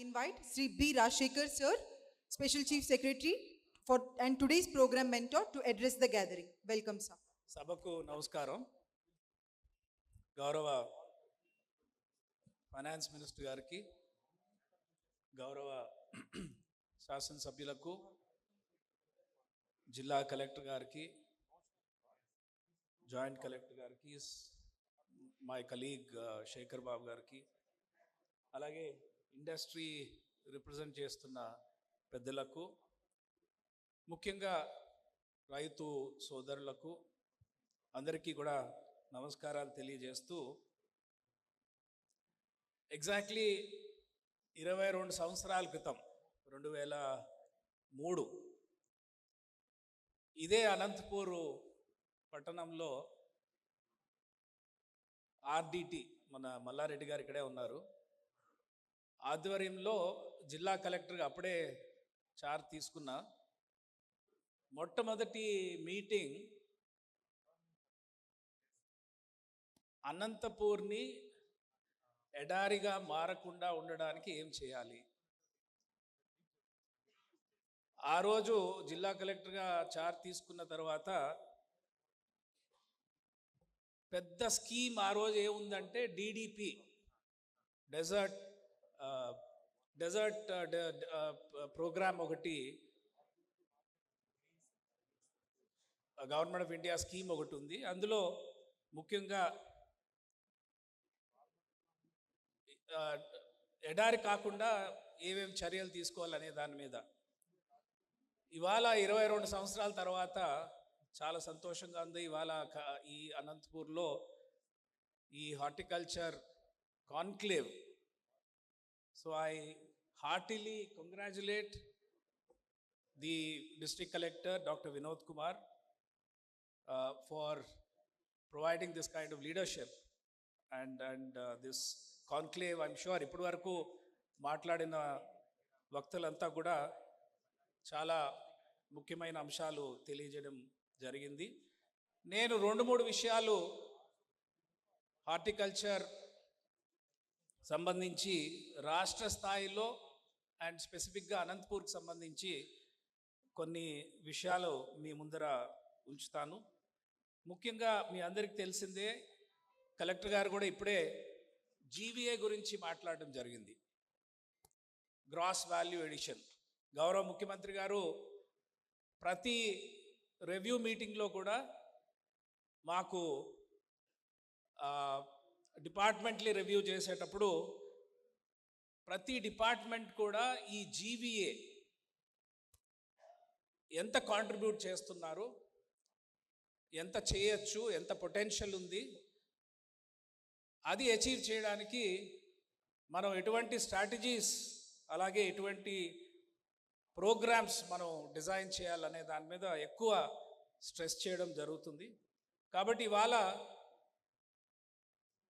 invite Sri B. Rajshekhar sir, Special Chief Secretary and today's program mentor to address the gathering. Welcome sir. Sabaku namaskaram. Gaurava Finance Minister gariki, Gaurava Shasan Sabhyulaku, Jilla Collector gariki, Joint Collector gariki, my colleague Shekhar Babu gariki, alage industry represent చేస్తున్న పెద్దలకు, ముఖ్యంగా రైతు సోదరులకు అందరికీ కూడా నమస్కారాలు తెలియజేస్తూ, exactly 22 సంవత్సరాల క్రితం 2003 ఇదే అనంతపూర్ పట్టణంలో ఆర్డిటి మన మల్లారెడ్డి గారు ఇక్కడే ఉన్నారు ఆధ్వర్యంలో జిల్లా కలెక్టర్గా అప్పుడే చార్జ్ తీసుకున్న మొట్టమొదటి మీటింగ్ అనంతపూర్ని ఎడారిగా మారకుండా ఉండడానికి ఏం చేయాలి. ఆ రోజు జిల్లా కలెక్టర్గా చార్జ్ తీసుకున్న తర్వాత పెద్ద స్కీమ్ ఆ రోజు ఏముందంటే డిడిపి డెజర్ట్ ప్రోగ్రామ్ ఒకటి, గవర్నమెంట్ ఆఫ్ ఇండియా స్కీమ్ ఒకటి ఉంది. అందులో ముఖ్యంగా ఎడారి కాకుండా ఏమేమి చర్యలు తీసుకోవాలనే దాని మీద ఇవాళ 22 సంవత్సరాల తర్వాత చాలా సంతోషంగా ఉంది. ఇవాళ ఈ అనంతపూర్లో ఈ horticulture conclave, so I heartily congratulate the district collector doctor Vinod Kumar for providing this kind of leadership and this conclave. I'm sure ఇప్పటి వరకు మాట్లాడిన వక్తలంతా కూడా చాలా ముఖ్యమైన అంశాలు తెలియజేయడం జరిగింది. నేను 2-3 విషయాలు హార్టికల్చర్ సంబంధించి రాష్ట్ర స్థాయిలో అండ్ స్పెసిఫిక్గా అనంతపూర్కి సంబంధించి కొన్ని విషయాలు మీ ముందర ఉంచుతాను. ముఖ్యంగా మీ అందరికీ తెలిసిందే, కలెక్టర్ గారు కూడా ఇప్పుడే జీవీఏ గురించి మాట్లాడడం జరిగింది, గ్రాస్ వాల్యూ ఎడిషన్. గౌరవ ముఖ్యమంత్రి గారు ప్రతి రివ్యూ మీటింగ్లో కూడా మాకు డిపార్ట్మెంట్లీ రివ్యూ చేసేటప్పుడు ప్రతి డిపార్ట్మెంట్ కూడా ఈ జీవీఏ ఎంత కాంట్రిబ్యూట్ చేస్తున్నారు, ఎంత చేయొచ్చు, ఎంత పొటెన్షియల్ ఉంది, అది అచీవ్ చేయడానికి మనం ఎటువంటి స్ట్రాటజీస్ అలాగే ఎటువంటి ప్రోగ్రామ్స్ మనం డిజైన్ చేయాలనే దాని మీద ఎక్కువ స్ట్రెస్ చేయడం జరుగుతుంది. కాబట్టి ఇవాళ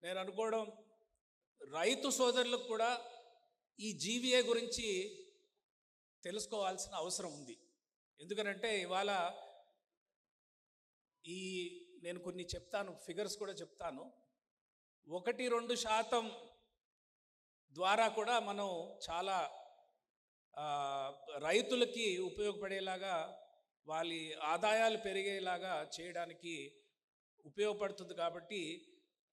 నేను అనుకోవడం రైతు సోదరులకు కూడా ఈ జీవీఏ గురించి తెలుసుకోవాల్సిన అవసరం ఉంది. ఎందుకనంటే ఇవాళ నేను కొన్ని చెప్తాను, ఫిగర్స్ కూడా చెప్తాను. 1-2% ద్వారా కూడా మనం చాలా రైతులకి ఉపయోగపడేలాగా, వాళ్ళ ఆదాయాలు పెరిగేలాగా చేయడానికి ఉపయోగపడుతుంది. కాబట్టి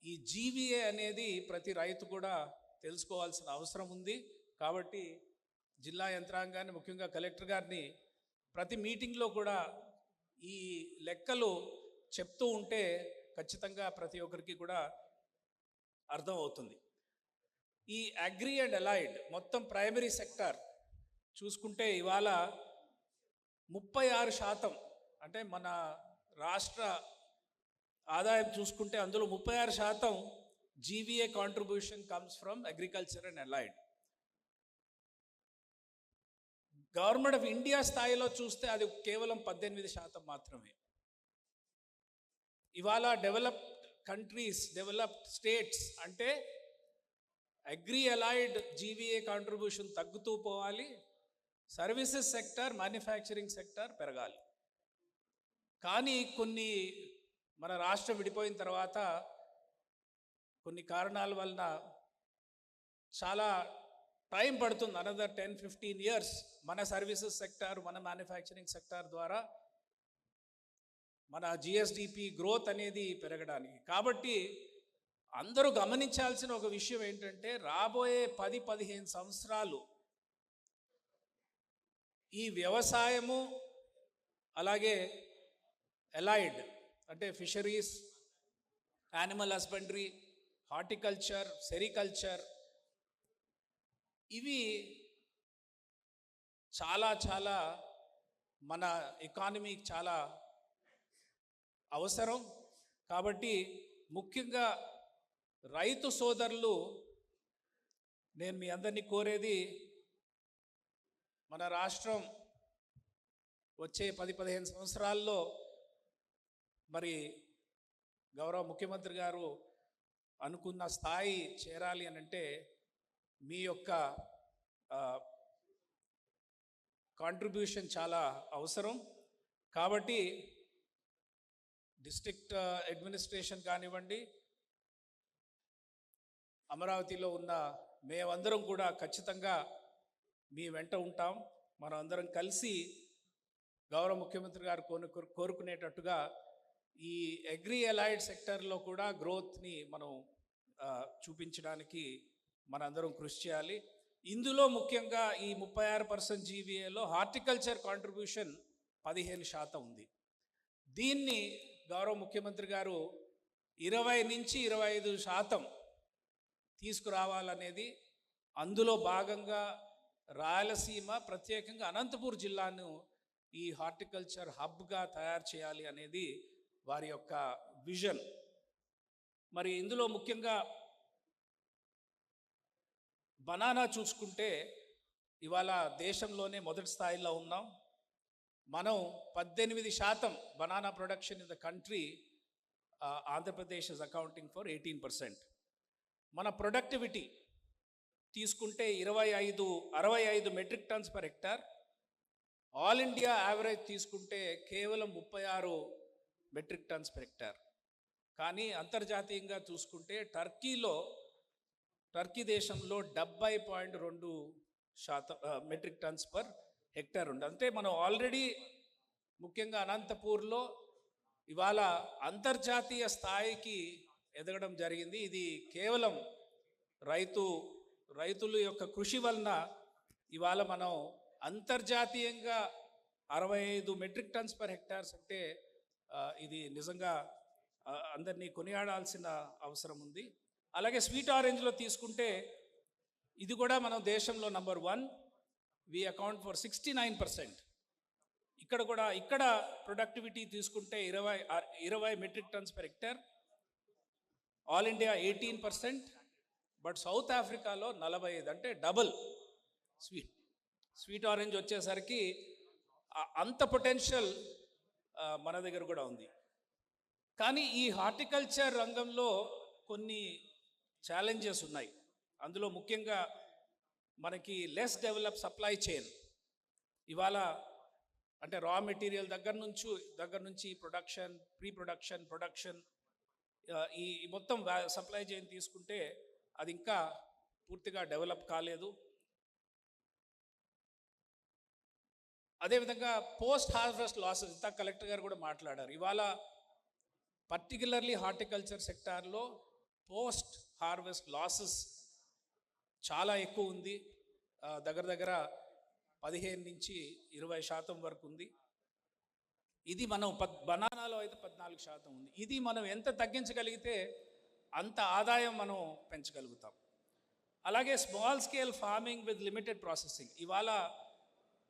ఈ జీవీఏ అనేది ప్రతి రైతు కూడా తెలుసుకోవాల్సిన అవసరం ఉంది. కాబట్టి జిల్లా యంత్రాంగాన్ని, ముఖ్యంగా కలెక్టర్ గారిని ప్రతి మీటింగ్లో కూడా ఈ లెక్కలు చెప్తూ ఉంటే ఖచ్చితంగా ప్రతి ఒక్కరికి కూడా అర్థం అవుతుంది. ఈ అగ్రి అండ్ అలైడ్ మొత్తం ప్రైమరీ సెక్టార్ చూసుకుంటే ఇవాళ 36%, అంటే మన రాష్ట్ర ఆదాయం చూసుకుంటే అందులో 36% GVA contribution comes from agriculture and allied. Government of India స్థాయిలో చూస్తే అది కేవలం 18% మాత్రమే. ఇవాళ డెవలప్డ్ కంట్రీస్, డెవలప్డ్ స్టేట్స్ అంటే అగ్రి అలైడ్ జీవీఏ కాంట్రిబ్యూషన్ తగ్గుతూ పోవాలి, సర్వీసెస్ సెక్టర్, మ్యానుఫ్యాక్చరింగ్ సెక్టర్ పెరగాలి. కానీ కొన్ని మన రాష్ట్రం విడిపోయిన తర్వాత కొన్ని కారణాల వలన చాలా టైం పడుతుంది, అనదర్ 10-15 ఇయర్స్ మన సర్వీసెస్ సెక్టార్, మన మ్యానుఫ్యాక్చరింగ్ సెక్టార్ ద్వారా మన జిఎస్డిపి గ్రోత్ అనేది పెరగడానికి. కాబట్టి అందరూ గమనించాల్సిన ఒక విషయం ఏంటంటే రాబోయే 10-15 సంవత్సరాలు ఈ వ్యవసాయము అలాగే ఎలైడ్ అంటే fisheries, animal husbandry, horticulture, sericulture, ఇవి చాలా చాలా మన ఎకానమీకి చాలా అవసరం. కాబట్టి ముఖ్యంగా రైతు సోదరులు, నేను మీ అందరినీ కోరేది, మన రాష్ట్రం వచ్చే 10-15 సంవత్సరాల్లో మరి గౌరవ ముఖ్యమంత్రి గారు అనుకున్న స్థాయి చేరాలి అని అంటే మీ యొక్క కాంట్రిబ్యూషన్ చాలా అవసరం. కాబట్టి డిస్ట్రిక్ట్ అడ్మినిస్ట్రేషన్ కానివ్వండి, అమరావతిలో ఉన్న మేమందరం కూడా ఖచ్చితంగా మీ వెంట ఉంటాం. మనం అందరం కలిసి గౌరవ ముఖ్యమంత్రి గారు కోరుకునేటట్టుగా ఈ అగ్రి అలైడ్ సెక్టర్లో కూడా గ్రోత్ని మనం చూపించడానికి మనందరం కృషి చేయాలి. ఇందులో ముఖ్యంగా ఈ 36% జీవీఏలో హార్టికల్చర్ కాంట్రిబ్యూషన్ 15% ఉంది. దీన్ని గౌరవ ముఖ్యమంత్రి గారు 20-25% తీసుకురావాలనేది, అందులో భాగంగా రాయలసీమ, ప్రత్యేకంగా అనంతపూర్ జిల్లాను ఈ హార్టికల్చర్ హబ్గా తయారు చేయాలి అనేది వారి యొక్క విజన్. మరి ఇందులో ముఖ్యంగా బనానా చూసుకుంటే ఇవాళ దేశంలోనే మొదటి స్థాయిలో ఉన్నాం. మనం 18% banana production in the country. Andhra Pradesh is accounting for 18%. మన ప్రొడక్టివిటీ తీసుకుంటే 65 metric tons per hectare. All India average తీసుకుంటే కేవలం 36 మెట్రిక్ టన్స్ పర్ హెక్టార్. కానీ అంతర్జాతీయంగా చూసుకుంటే టర్కీ దేశంలో 70.2% మెట్రిక్ టన్స్ పర్ హెక్టార్ ఉంది. అంటే మనం ఆల్రెడీ ముఖ్యంగా అనంతపూర్లో ఇవాళ అంతర్జాతీయ స్థాయికి ఎదగడం జరిగింది. ఇది కేవలం రైతుల యొక్క కృషి వలన ఇవాళ మనం అంతర్జాతీయంగా 65 మెట్రిక్ టన్స్ పర్ హెక్టార్స్ అంటే ఇది నిజంగా అందరినీ కొనియాడాల్సిన అవసరం ఉంది. అలాగే స్వీట్ ఆరెంజ్లో తీసుకుంటే ఇది కూడా మనం దేశంలో నంబర్ 1. We account for 69%. ఇక్కడ ప్రొడక్టివిటీ తీసుకుంటే 20 metric tons per hectare. All India 18%. But south ఆఫ్రికాలో 45, అంటే డబుల్. స్వీట్ ఆరెంజ్ వచ్చేసరికి అంత పొటెన్షియల్ మన దగ్గర కూడా ఉంది. కానీ ఈ హార్టికల్చర్ రంగంలో కొన్ని ఛాలెంజెస్ ఉన్నాయి. అందులో ముఖ్యంగా మనకి లెస్ డెవలప్ సప్లై చైన్. ఇవాళ అంటే రా మెటీరియల్ దగ్గర నుంచి ప్రొడక్షన్, ప్రీ ప్రొడక్షన్, ఈ మొత్తం సప్లై చైన్ తీసుకుంటే అది ఇంకా పూర్తిగా డెవలప్ కాలేదు. అదేవిధంగా పోస్ట్ హార్వెస్ట్ లాసెస్, ఇంత కలెక్టర్ గారు కూడా మాట్లాడారు. ఇవాళ పర్టికులర్లీ హార్టికల్చర్ సెక్టార్లో పోస్ట్ హార్వెస్ట్ లాసెస్ చాలా ఎక్కువ ఉంది. దగ్గర 15-20% వరకు ఉంది. ఇది మనం బనానాలో అయితే 14% ఉంది. ఇది మనం ఎంత తగ్గించగలిగితే అంత ఆదాయం మనం పెంచగలుగుతాం. అలాగే small scale farming with limited processing. ఇవాళ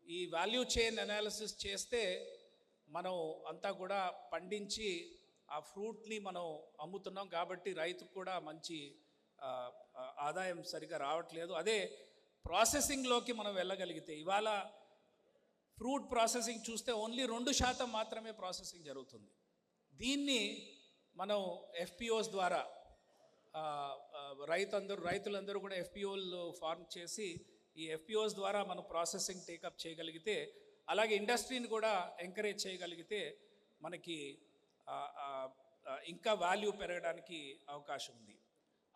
ఈ వాల్యూ చైన్ అనాలిసిస్ చేస్తే మనం అంతా కూడా పండించి ఆ ఫ్రూట్ని మనం అమ్ముతున్నాం. కాబట్టి రైతుకు కూడా మంచి ఆదాయం సరిగా రావట్లేదు. అదే ప్రాసెసింగ్లోకి మనం వెళ్ళగలిగితే, ఇవాళ ఫ్రూట్ ప్రాసెసింగ్ చూస్తే ఓన్లీ 2% మాత్రమే ప్రాసెసింగ్ జరుగుతుంది. దీన్ని మనం ఎఫ్పిఓస్ ద్వారా రైతులందరూ కూడా ఎఫ్పిఓలు ఫార్మ్ చేసి ఈ ఎఫ్పిఓస్ ద్వారా మనం ప్రాసెసింగ్ టేకప్ చేయగలిగితే, అలాగే ఇండస్ట్రీని కూడా ఎంకరేజ్ చేయగలిగితే మనకి ఇంకా వాల్యూ పెరగడానికి అవకాశం ఉంది.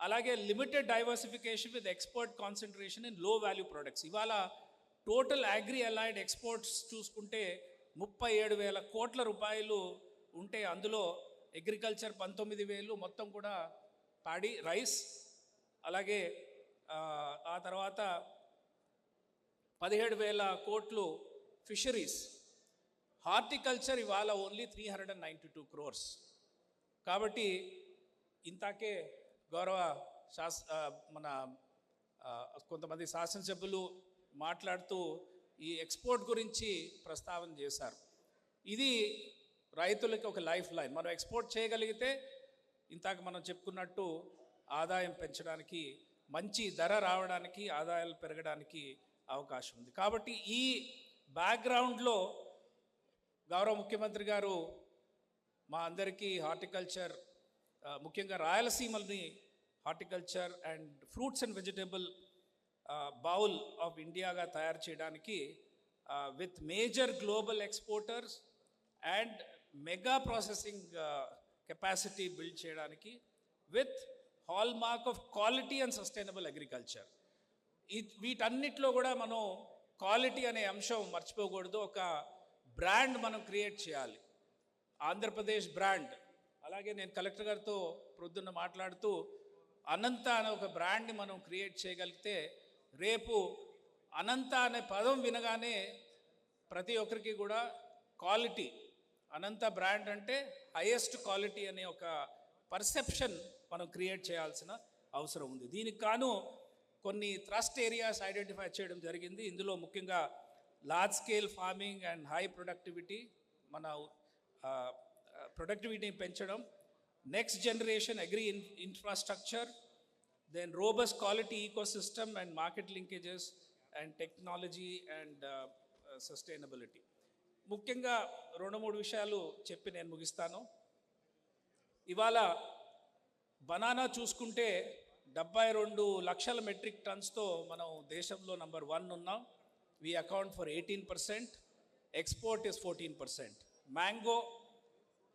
అలాగే limited diversification with export concentration in లో వాల్యూ ప్రొడక్ట్స్. ఇవాళ టోటల్ అగ్రి అలైడ్ ఎక్స్పోర్ట్స్ చూసుకుంటే 37,000 కోట్ల రూపాయలు ఉంటే అందులో అగ్రికల్చర్ 19,000, మొత్తం కూడా పాడి రైస్, అలాగే ఆ తర్వాత 17,000 కోట్లు ఫిషరీస్. హార్టికల్చర్ ఇవాళ ఓన్లీ 392 crores. కాబట్టి ఇంతాకే గౌరవ మన కొంతమంది శాసనసభ్యులు మాట్లాడుతూ ఈ ఎక్స్పోర్ట్ గురించి ప్రస్తావన చేశారు. ఇది రైతులకి ఒక లైఫ్ లైన్. మనం ఎక్స్పోర్ట్ చేయగలిగితే ఇంతాక మనం చెప్పుకున్నట్టు ఆదాయం పెంచడానికి, మంచి ధర రావడానికి, ఆదాయాలు పెరగడానికి అవకాశం ఉంది. కాబట్టి ఈ బ్యాక్గ్రౌండ్లో గౌరవ ముఖ్యమంత్రి గారు మా అందరికీ హార్టికల్చర్, ముఖ్యంగా రాయలసీమల్ని horticulture and fruits and vegetable bowl of ఇండియాగా తయారు చేయడానికి with major global exporters and mega processing capacity build చేయడానికి with hallmark of quality and sustainable agriculture. వీటన్నిటిలో కూడా మనం క్వాలిటీ అనే అంశం మర్చిపోకూడదు. ఒక బ్రాండ్ మనం క్రియేట్ చేయాలి, ఆంధ్రప్రదేశ్ బ్రాండ్. అలాగే నేను కలెక్టర్ గారితో ప్రొద్దున్న మాట్లాడుతూ అనంత అనే ఒక బ్రాండ్ని మనం క్రియేట్ చేయగలిగితే రేపు అనంత అనే పదం వినగానే ప్రతి ఒక్కరికి కూడా క్వాలిటీ, అనంత బ్రాండ్ అంటే హైయెస్ట్ క్వాలిటీ అనే ఒక పర్సెప్షన్ మనం క్రియేట్ చేయాల్సిన అవసరం ఉంది. దీనికి కాను కొన్ని థ్రస్ట్ ఏరియాస్ ఐడెంటిఫై చేయడం జరిగింది. ఇందులో ముఖ్యంగా large scale farming and high productivity, మన ప్రొడక్టివిటీని పెంచడం, next generation agri infrastructure, then robust quality ecosystem and market linkages and technology and sustainability. ముఖ్యంగా 2-3 విషయాలు చెప్పి నేను ముగిస్తాను. ఇవాళ బనానా చూసుకుంటే 72 లక్షల మెట్రిక్ టన్స్తో మనం దేశంలో నంబర్ 1 ఉన్నాం. We account for 18%, export is 14%. Mango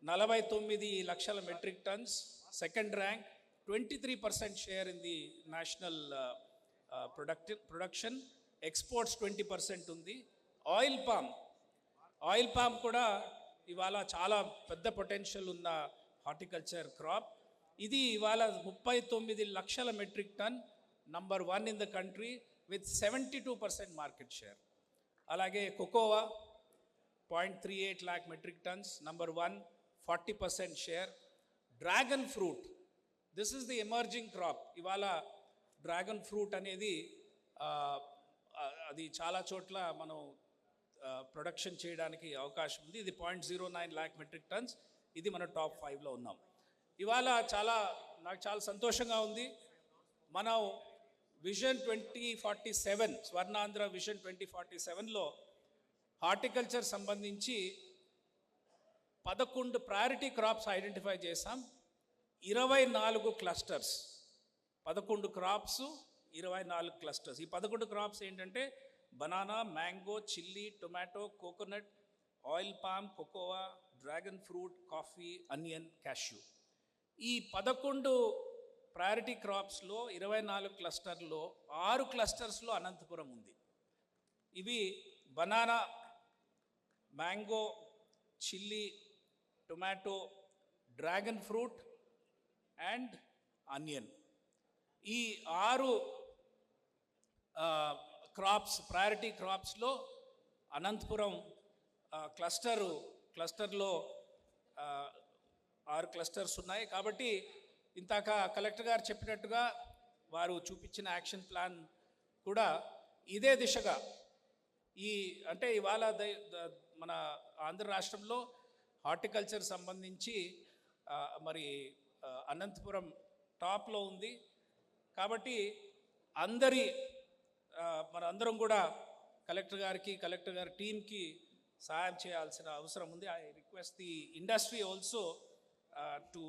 49 లక్షల metric tons, second rank, 23% share in the national production, exports 20% ఉంది. ఆయిల్ పామ్ కూడా ఇవాళ చాలా పెద్ద పొటెన్షియల్ ఉన్న హార్టికల్చర్ క్రాప్. ఇది ఇవాళ 39 లక్షల metric ton, number 1 in the country with 72% market share. అలాగే cocoa 0.38 lakh metric tons, number 1, 40% share. Dragon fruit, this is the emerging crop. ఇవాళ డ్రాగన్ ఫ్రూట్ అనేది అది చాలా చోట్ల మనం ప్రొడక్షన్ చేయడానికి అవకాశం ఉంది. ఇది 0.09 lakh మెట్రిక్ టన్స్. ఇది మన టాప్ 5లో ఉన్నాం. ఇవాళ నాకు చాలా సంతోషంగా ఉంది. మనం విజన్ 2047, స్వర్ణాంధ్ర విజన్ 2047లో హార్టికల్చర్ సంబంధించి 11 ప్రయారిటీ క్రాప్స్ ఐడెంటిఫై చేసాం. 24 క్లస్టర్స్, 11 క్రాప్స్, 24 క్లస్టర్స్. ఈ 11 క్రాప్స్ ఏంటంటే banana, mango, chilli, tomato, coconut, oil palm, cocoa, dragon fruit, coffee, onion, cashew. ఈ 11 ప్రయారిటీ క్రాప్స్లో 24 క్లస్టర్లో 6 క్లస్టర్స్లో అనంతపురం ఉంది. ఇవి banana, mango, chilli, tomato, dragon fruit and onion. ఈ 6 crops, priority క్రాప్స్లో Anantapuram క్లస్టర్లో 6 clusters ఉన్నాయి. కాబట్టి ఇంతాక collector గారు చెప్పినట్టుగా వారు చూపించిన యాక్షన్ ప్లాన్ కూడా ఇదే దిశగా అంటే ఇవాళ మన ఆంధ్ర రాష్ట్రంలో హార్టికల్చర్ సంబంధించి మరి అనంతపురం టాప్లో ఉంది. కాబట్టి మనందరం కూడా కలెక్టర్ గారి టీంకి సహాయం చేయాల్సిన అవసరం ఉంది. I request the industry also to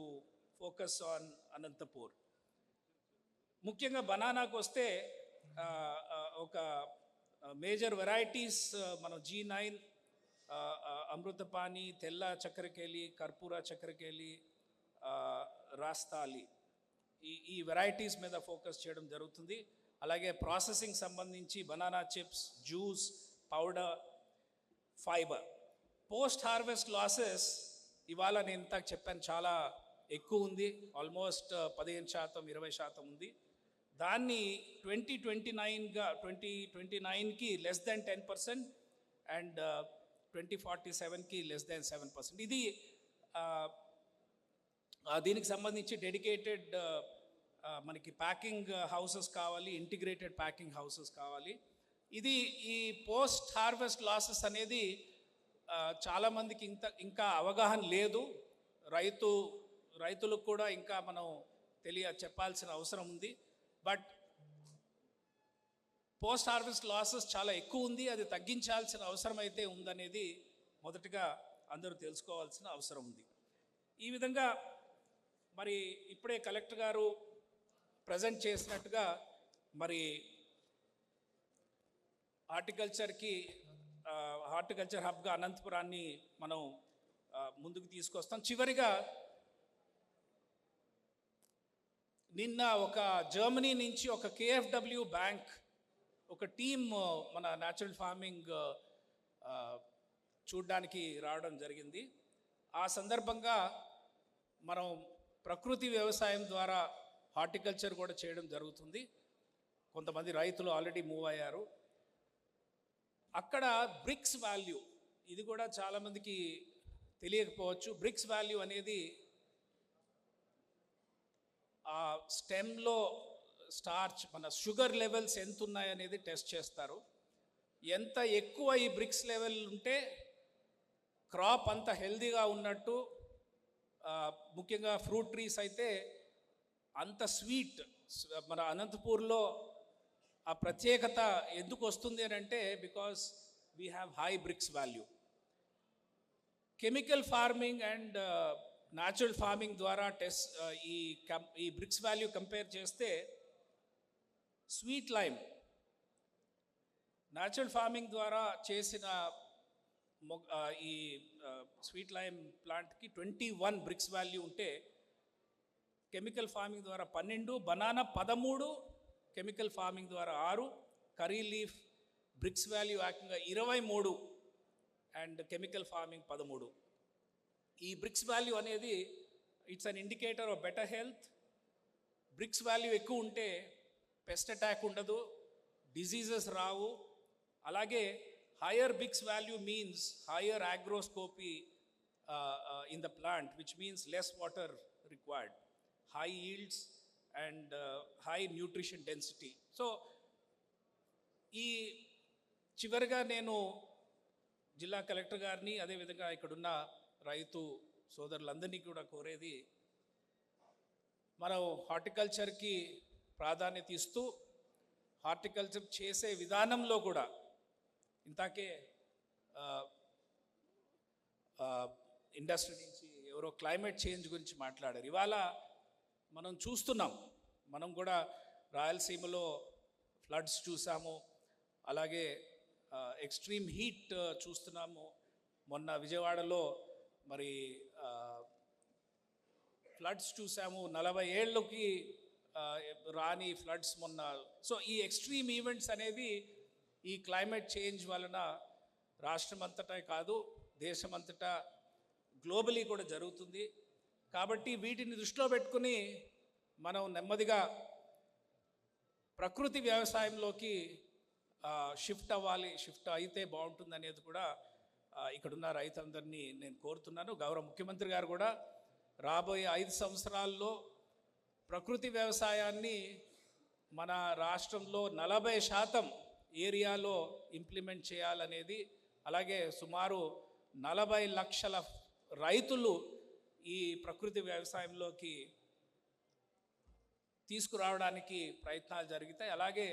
focus on Anantapur. ముఖ్యంగా బనానాకు వస్తే ఒక మేజర్ వెరైటీస్ మనం G9, అమృతపాణి, తెల్ల చక్కెరకేళి, కర్పూర చక్కెరకేళి, రాస్తాలి, ఈ వెరైటీస్ మీద ఫోకస్ చేయడం జరుగుతుంది. అలాగే ప్రాసెసింగ్ సంబంధించి banana chips, juice, powder, fibre. Post harvest losses ఇవాళ నేను ఇంతకు చెప్పాను చాలా ఎక్కువ ఉంది, ఆల్మోస్ట్ 15%, 20% ఉంది. దాన్ని 2029కి లెస్ దెన్ 10% అండ్ 2047కి లెస్ దెన్ 7%. ఇది దీనికి సంబంధించి డెడికేటెడ్ మనకి ప్యాకింగ్ హౌసెస్ కావాలి, ఇంటిగ్రేటెడ్ ప్యాకింగ్ హౌసెస్ కావాలి. ఇది ఈ పోస్ట్ హార్వెస్ట్ లాసెస్ అనేది చాలామందికి ఇంకా అవగాహన లేదు. రైతులకు కూడా ఇంకా మనం చెప్పాల్సిన అవసరం ఉంది. బట్ పోస్ట్ హార్వెస్ట్ లాసెస్ చాలా ఎక్కువ ఉంది, అది తగ్గించాల్సిన అవసరం అయితే ఉందనేది మొదటగా అందరూ తెలుసుకోవాల్సిన అవసరం ఉంది. ఈ విధంగా మరి ఇప్పుడే కలెక్టర్ గారు ప్రజెంట్ చేసినట్టుగా మరి హార్టికల్చర్ హబ్గా అనంతపురాన్ని మనం ముందుకు తీసుకొస్తాం. చివరిగా నిన్న ఒక జర్మనీ నుంచి ఒక KFW బ్యాంక్ ఒక టీం మన న్యాచురల్ ఫార్మింగ్ చూడడానికి రావడం జరిగింది. ఆ సందర్భంగా మనం ప్రకృతి వ్యవసాయం ద్వారా హార్టికల్చర్ కూడా చేయడం జరుగుతుంది. కొంతమంది రైతులు ఆల్రెడీ మూవ్ అయ్యారు. అక్కడ బ్రిక్స్ వాల్యూ, ఇది కూడా చాలామందికి తెలియకపోవచ్చు. బ్రిక్స్ వాల్యూ అనేది ఆ స్టెమ్లో స్టార్చ్, మన షుగర్ లెవెల్స్ ఎంత ఉన్నాయనేది టెస్ట్ చేస్తారు. ఎంత ఎక్కువ ఈ బ్రిక్స్ లెవెల్ ఉంటే క్రాప్ అంత హెల్దీగా ఉన్నట్టు. ముఖ్యంగా ఫ్రూట్ ట్రీస్ అయితే అంత స్వీట్. మన అనంతపూర్లో ఆ ప్రత్యేకత ఎందుకు వస్తుంది అని అంటే because we have high brix value. Chemical farming and natural farming ద్వారా ఈ బ్రిక్స్ వాల్యూ కంపేర్ చేస్తే స్వీట్ లైమ్ న్యాచురల్ ఫార్మింగ్ ద్వారా చేసిన ఈ స్వీట్ లైమ్ ప్లాంట్కి 21 బ్రిక్స్ వాల్యూ ఉంటే కెమికల్ ఫార్మింగ్ ద్వారా 12, బనానా 13, కెమికల్ ఫార్మింగ్ ద్వారా 6, కర్రీ లీఫ్ బ్రిక్స్ వాల్యూ ఏకంగా 23 అండ్ కెమికల్ ఫార్మింగ్ 13. ఈ బ్రిక్స్ వాల్యూ అనేది it's an indicator of better health. Brix value ఎక్కువ ఉంటే పెస్ట్ అటాక్ ఉండదు, డిజీజెస్ రావు. అలాగే higher Brix value means higher agroscopy in the plant, which means less water required, high yields and high nutrition density. So ఈ చివరిగా నేను జిల్లా collector గారిని అదేవిధంగా ఇక్కడున్న రైతు సోదరులందరినీ కూడా కోరేది, మనం హార్టికల్చర్కి ప్రాధాన్యత ఇస్తూ హార్టికల్చర్ చేసే విధానంలో కూడా ఇంతాకే ఇండస్ట్రీ నుంచి ఎవరో క్లైమేట్ చేంజ్ గురించి మాట్లాడారు. ఇవాళ మనం చూస్తున్నాం, మనం కూడా రాయలసీమలో ఫ్లడ్స్ చూసాము, అలాగే ఎక్స్ట్రీమ్ హీట్ చూస్తున్నాము. మొన్న విజయవాడలో మరి ఫ్లడ్స్ చూసాము, 40 ఏళ్ళకి రాని ఫ్లడ్స్ మొన్న. సో ఈ ఎక్స్ట్రీమ్ ఈవెంట్స్ అనేవి ఈ క్లైమేట్ చేంజ్ వలన రాష్ట్రమంతటా కాదు దేశమంతటా గ్లోబలీ కూడా జరుగుతుంది. కాబట్టి వీటిని దృష్టిలో పెట్టుకుని మనం నెమ్మదిగా ప్రకృతి వ్యవసాయంలోకి షిఫ్ట్ అవ్వాలి. షిఫ్ట్ అయితే బాగుంటుంది అనేది కూడా ఇక్కడున్న రైతులందరినీ నేను కోరుతున్నాను. గౌరవ ముఖ్యమంత్రి గారు కూడా రాబోయే 5 సంవత్సరాల్లో ప్రకృతి వ్యవసాయాన్ని మన రాష్ట్రంలో 40% ఏరియాలో ఇంప్లిమెంట్ చేయాలనేది, అలాగే సుమారు 40 లక్షల రైతులు ఈ ప్రకృతి వ్యవసాయంలోకి తీసుకురావడానికి ప్రయత్నాలు జరుగుతాయి. అలాగే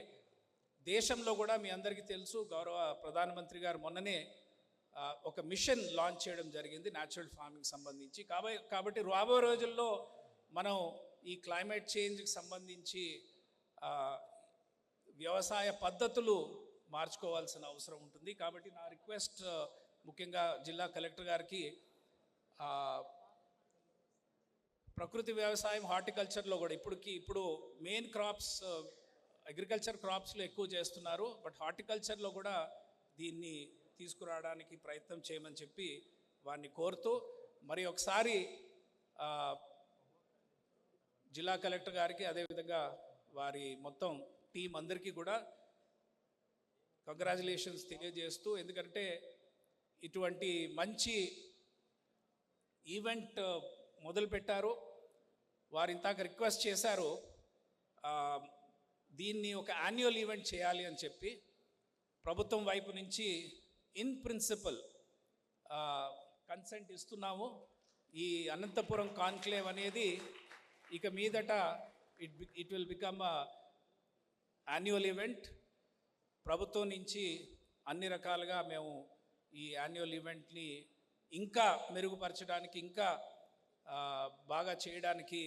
దేశంలో కూడా మీ అందరికీ తెలుసు, గౌరవ ప్రధానమంత్రి గారు మొన్ననే ఒక మిషన్ లాంచ్ చేయడం జరిగింది న్యాచురల్ ఫార్మింగ్ సంబంధించి. కాబట్టి రాబోయే రోజుల్లో మనం ఈ క్లైమేట్ చేంజ్కి సంబంధించి వ్యవసాయ పద్ధతులు మార్చుకోవాల్సిన అవసరం ఉంటుంది. కాబట్టి నా రిక్వెస్ట్ ముఖ్యంగా జిల్లా కలెక్టర్ గారికి ప్రకృతి వ్యవసాయం హార్టికల్చర్లో కూడా ఇప్పుడు మెయిన్ క్రాప్స్ అగ్రికల్చర్ క్రాప్స్లో ఎక్కువ చేస్తున్నారు, బట్ హార్టికల్చర్లో కూడా దీన్ని తీసుకురావడానికి ప్రయత్నం చేయమని చెప్పి వారిని కోరుతూ మరి ఒకసారి జిల్లా కలెక్టర్ గారికి అదేవిధంగా వారి మొత్తం టీం అందరికీ కూడా కంగ్రాచులేషన్స్ తెలియజేస్తూ, ఎందుకంటే ఇటువంటి మంచి ఈవెంట్ మొదలుపెట్టారు. వారు ఇంతాక రిక్వెస్ట్ చేశారు దీన్ని ఒక యాన్యువల్ ఈవెంట్ చేయాలి అని చెప్పి. ప్రభుత్వం వైపు నుంచి ఇన్ ప్రిన్సిపల్ కన్సెంట్ ఇస్తున్నాము. ఈ అనంతపురం కాన్క్లేవ్ అనేది ఇక మీదట it will become annual event. ప్రభుత్వం నుంచి అన్ని రకాలుగా మేము ఈ యాన్యువల్ ఈవెంట్ని ఇంకా మెరుగుపరచడానికి, ఇంకా బాగా చేయడానికి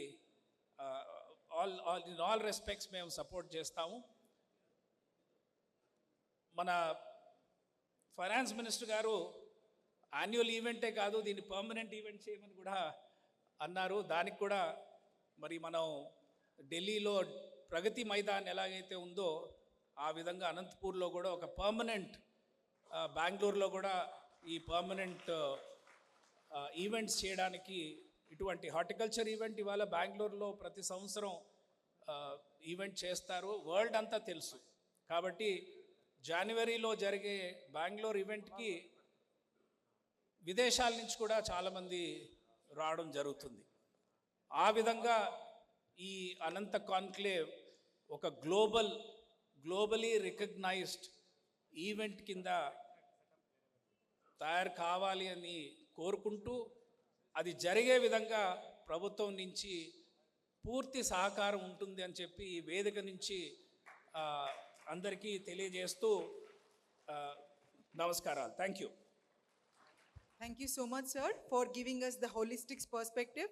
ఇన్ ఆల్ రెస్పెక్ట్స్ మేము సపోర్ట్ చేస్తాము. మన ఫైనాన్స్ మినిస్టర్ గారు యాన్యువల్ ఈవెంటే కాదు, దీన్ని పర్మనెంట్ ఈవెంట్ చేయమని కూడా అన్నారు. దానికి కూడా మరి మనం ఢిల్లీలో ప్రగతి మైదాన్ ఎలాగైతే ఉందో ఆ విధంగా అనంతపూర్లో కూడా ఒక పర్మనెంట్, బెంగళూరులో కూడా ఈ పర్మనెంట్ ఈవెంట్స్ చేయడానికి, ఇటువంటి హార్టికల్చర్ ఈవెంట్ ఇవాళ బెంగళూరులో ప్రతి సంవత్సరం ఈవెంట్ చేస్తారు, వరల్డ్ అంతా తెలుసు. కాబట్టి జనవరిలో జరిగే బెంగళూరు ఈవెంట్కి విదేశాల నుంచి కూడా చాలామంది రావడం జరుగుతుంది. ఆ విధంగా ఈ అనంత కాన్క్లేవ్ ఒక గ్లోబలీ రికగ్నైజ్డ్ ఈవెంట్ కింద తయారు కావాలి అని కోరుకుంటూ, అది జరిగే విధంగా ప్రభుత్వం నుంచి పూర్తి సహకారం ఉంటుంది అని చెప్పి ఈ వేదిక నుంచి అందరికీ తెలియజేస్తూ నమస్కారాలు. Thank you. Thank you so much, sir, for giving us the holistic perspective.